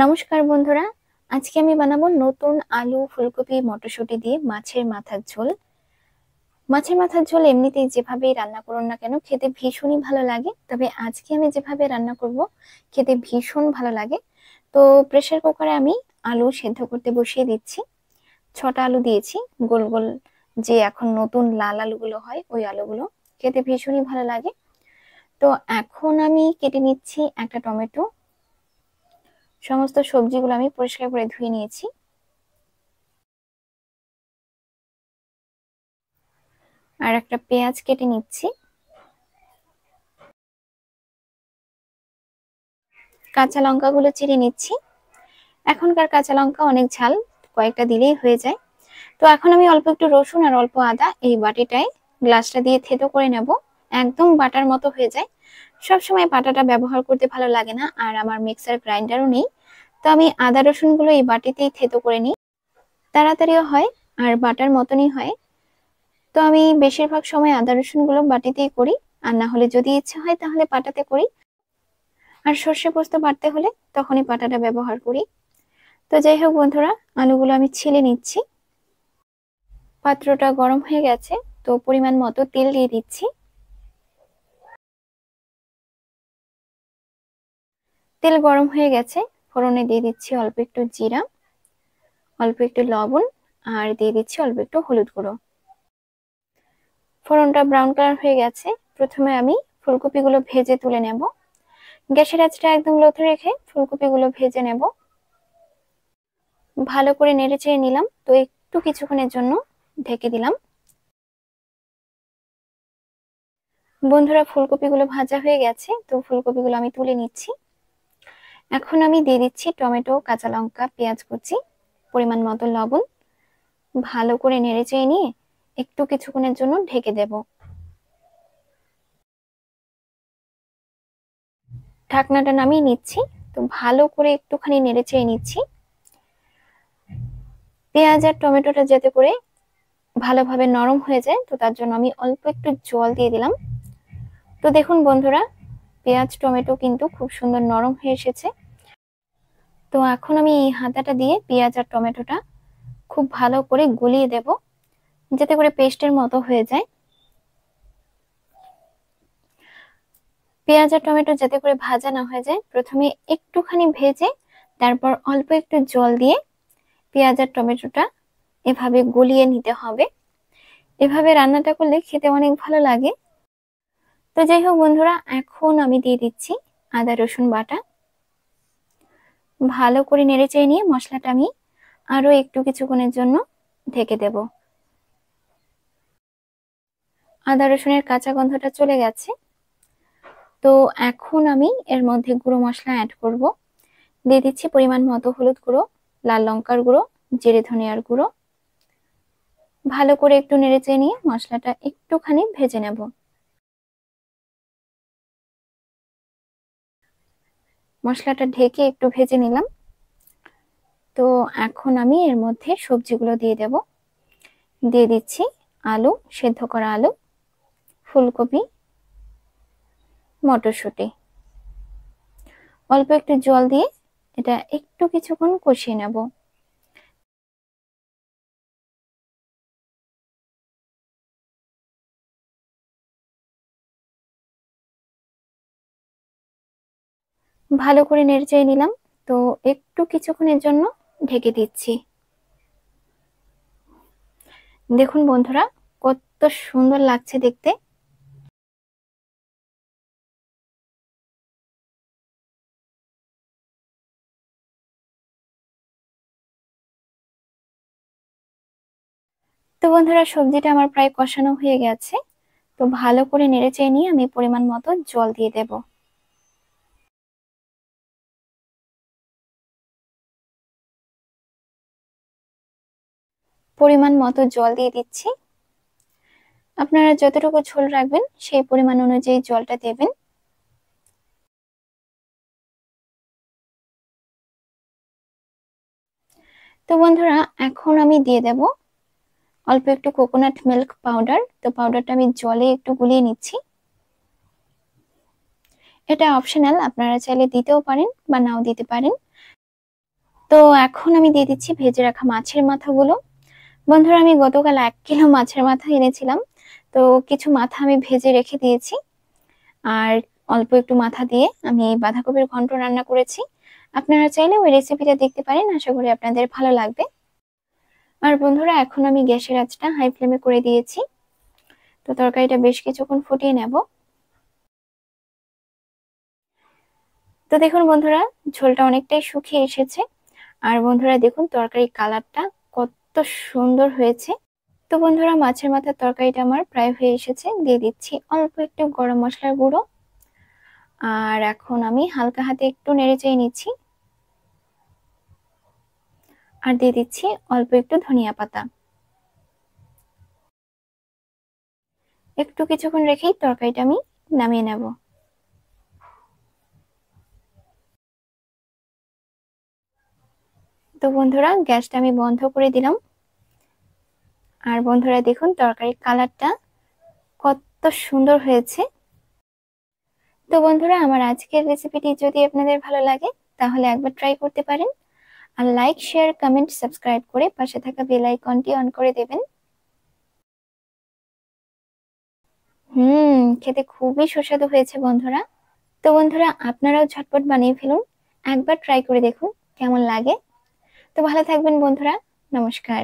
নমস্কার বন্ধুরা, আজকে আমি বানাবো নতুন আলু ফুলকপি মটরশুঁটি দিয়ে মাছের মাথার ঝোল। মাছের মাথার ঝোল এমনিতেই যেভাবেই রান্না করুন না কেন খেতে ভীষণই ভালো লাগে, তবে আজকে আমি যেভাবে রান্না করব খেতে ভীষণ ভালো লাগে। তো প্রেসার কুকারে আমি আলু সেদ্ধ করতে বসিয়ে দিচ্ছি। 6টা আলু দিয়েছি, গোল গোল যে এখন নতুন লাল আলুগুলো হয় ওই আলুগুলো, খেতে ভীষণই ভালো লাগে। তো এখন আমি কেটে নিচ্ছি একটা টমেটো। সমস্ত সবজিগুলো আমি পরিষ্কার করে ধুয়ে নিয়েছি। আর একটা পেঁয়াজ কেটে নিচ্ছি। কাঁচা লঙ্কাগুলো চিড়ে নিচ্ছি। এখনকার কাঁচা লঙ্কা অনেক ঝাল, কয়েকটা দিলেই হয়ে যায়। তো এখন আমি অল্প একটু রসুন আর অল্প আদা এই বাটিটায় গ্লাসটা দিয়ে থেতো করে নেব, একদম বাটার মতো হয়ে যায়। সবসময় বাটাটা ব্যবহার করতে ভালো লাগে না, আর আমার মিক্সার গ্রাইন্ডারও নেই। তো আমি আদা রসুনগুলো এই বাটিতেই থেতো করে নিই, তাড়াতাড়িও হয় আর বাটার মতনই হয়। তো আমি বেশিরভাগ সময় আদা রসুনগুলো বাটিতেই করি, আর না হলে যদি ইচ্ছে হয় তাহলে পাটাতে করি। আর সর্ষে পোস্ত বাটতে হলে তখনই পাটাটা ব্যবহার করি। তো যাই হোক বন্ধুরা, আলুগুলো আমি ছিলে নিচ্ছি। পাত্রটা গরম হয়ে গেছে, তো পরিমাণ মতো তেল দিয়ে দিচ্ছি। তেল গরম হয়ে গেছে, ফোড়নে দিয়ে দিচ্ছি অল্প একটু জিরা, অল্প একটু লবণ, আর দিয়ে দিচ্ছি অল্প একটু হলুদ গুঁড়ো। ফোড়নটা ব্রাউন কালার হয়ে গেছে, প্রথমে আমি ফুলকপিগুলো ভেজে তুলে নেব। গ্যাসের আঁচটা একদম লোতে রেখে ফুলকপিগুলো ভেজে নেব। ভালো করে নেড়ে চেড়ে নিলাম, তো একটু কিছুক্ষণের জন্য ঢেকে দিলাম। বন্ধুরা, ফুলকপিগুলো ভাজা হয়ে গেছে, তো ফুলকপিগুলো আমি তুলে নিচ্ছি। এখন আমি দিয়ে দিচ্ছি টমেটো, কাঁচা লঙ্কা, পেঁয়াজ কুচি, পরিমাণ মতো লবণ। ভালো করে নেড়ে চেড়ে নিয়ে একটু কিছুক্ষণের জন্য ঢেকে দেব। ঢাকনাটা নামিয়ে নিচ্ছি। তো ভালো করে একটুখানি নেড়ে চেড়ে নিচ্ছি, পেঁয়াজ আর টমেটোটা যাতে করে ভালোভাবে নরম হয়ে যায়, তো তার জন্য আমি অল্প একটু জল দিয়ে দিলাম। তো দেখুন বন্ধুরা, পেঁয়াজ টমেটো কিন্তু খুব সুন্দর নরম হয়ে এসেছে। তো এখন আমি এই হাতাটা দিয়ে পেঁয়াজ আর টমেটোটা খুব ভালো করে গলিয়ে দেব, যাতে করে পেস্টের মতো হয়ে যায়। পেঁয়াজ আর টমেটো যাতে করে ভাজা না হয়ে যায়, প্রথমে একটুখানি ভেজে তারপর অল্প একটু জল দিয়ে পেঁয়াজ আর টমেটোটা এভাবে গলিয়ে নিতে হবে। এভাবে রান্নাটা করলে খেতে অনেক ভালো লাগে। তো যাই হোক বন্ধুরা, এখন আমি দিয়ে দিচ্ছি আদা রসুন বাটা। ভালো করে নেড়ে চেড়ে নিয়ে মশলাটা আমি আরো একটু কিছুক্ষণের জন্য ঢেকে দেব। আদা রসুনের কাঁচা গন্ধটা চলে গেছে, তো এখন আমি এর মধ্যে গুঁড়ো মশলা অ্যাড করব। দিয়ে দিচ্ছি পরিমাণ মতো হলুদ গুঁড়ো, লাল লঙ্কার গুঁড়ো, জিরে ধনিয়ার গুঁড়ো। ভালো করে একটু নেড়েচেড়ে নিয়ে মশলাটা একটুখানি ভেজে নেব। মশলাটা ঢেকে একটু ভেজে নিলাম। তো এখন আমি এর মধ্যে সবজিগুলো দিয়ে দেব। দিয়ে দিচ্ছি আলু, সেদ্ধ করা আলু, ফুলকপি, মটরশুঁটি। অল্প একটু জল দিয়ে এটা একটু কিছুক্ষণ কষিয়ে নেব। ভালো করে নেড়েচেড়ে নিলাম, তো একটু কিছুক্ষণের জন্য ঢেকে দিচ্ছি। দেখুন বন্ধুরা, কত সুন্দর লাগছে দেখতে। তো বন্ধুরা, সবজিটা আমার প্রায় কষানো হয়ে গেছে। তো ভালো করে নেড়েচেড়ে নিয়ে আমি পরিমাণ মতো জল দিয়ে দেব। পরিমাণ মতো জল দিয়ে দিচ্ছি। আপনারা যতটুকু ঝোল রাখবেন সেই পরিমাণ অনুযায়ী জলটা দেবেন। তো বন্ধুরা, এখন আমি দিয়ে দেব অল্প একটু কোকোনাট মিল্ক পাউডার। তো পাউডারটা আমি জলে একটু গুলিয়ে নিচ্ছি। এটা অপশনাল, আপনারা চাইলে দিতেও পারেন বা নাও দিতে পারেন। তো এখন আমি দিয়ে দিচ্ছি ভেজে রাখা মাছের মাথাগুলো। বন্ধুরা, আমি গতকাল 1 কিলো মাছের মাথা এনেছিলাম, তো কিছু মাথা আমি ভেজে রেখে দিয়েছি। আর অল্প একটু মাথা দিয়ে আমি এই বাঁধাকপির ঘন্ট রান্না করেছি। আপনারা চাইলে ওই রেসিপিটা দেখতে পারেন, আশা করি আপনাদের ভালো লাগবে। আর বন্ধুরা, এখন আমি গ্যাসের আঁচটা হাই ফ্লেমে করে দিয়েছি। তো তরকারিটা বেশ কিছুক্ষণ ফুটিয়ে নেব। তো দেখুন বন্ধুরা, ঝোলটা অনেকটাই শুকিয়ে এসেছে। আর বন্ধুরা দেখুন তরকারির কালারটা কত সুন্দর হয়েছে। তো বন্ধুরা, মাছের মাথার তরকারিটা আমার প্রায় হয়ে এসেছে। দিয়ে দিচ্ছি অল্প একটু গরম মশলার গুঁড়ো। আর এখন আমি হালকা হাতে একটু নেড়ে চেড়ে নিচ্ছি। আর দিয়ে দিচ্ছি অল্প একটু ধনিয়া পাতা। একটু কিছুক্ষণ রেখেই তরকারিটা আমি নামিয়ে নেব। তো বন্ধুরা, গ্যাসটা আমি বন্ধ করে দিলাম। আর বন্ধুরা দেখুন তরকারির কালারটা কত সুন্দর হয়েছে। তো বন্ধুরা, আমার আজকের রেসিপিটি যদি আপনাদের ভালো লাগে তাহলে একবার ট্রাই করতে পারেন। আর লাইক, শেয়ার, কমেন্ট, সাবস্ক্রাইব করে পাশে থাকা বেল আইকনটি অন করে দেবেন। খেতে খুবই সুস্বাদু হয়েছে বন্ধুরা। তো বন্ধুরা, আপনারাও ঝটপট বানিয়ে ফেলুন, একবার ট্রাই করে দেখুন কেমন লাগে। তো ভালো থাকবেন বন্ধুরা, নমস্কার।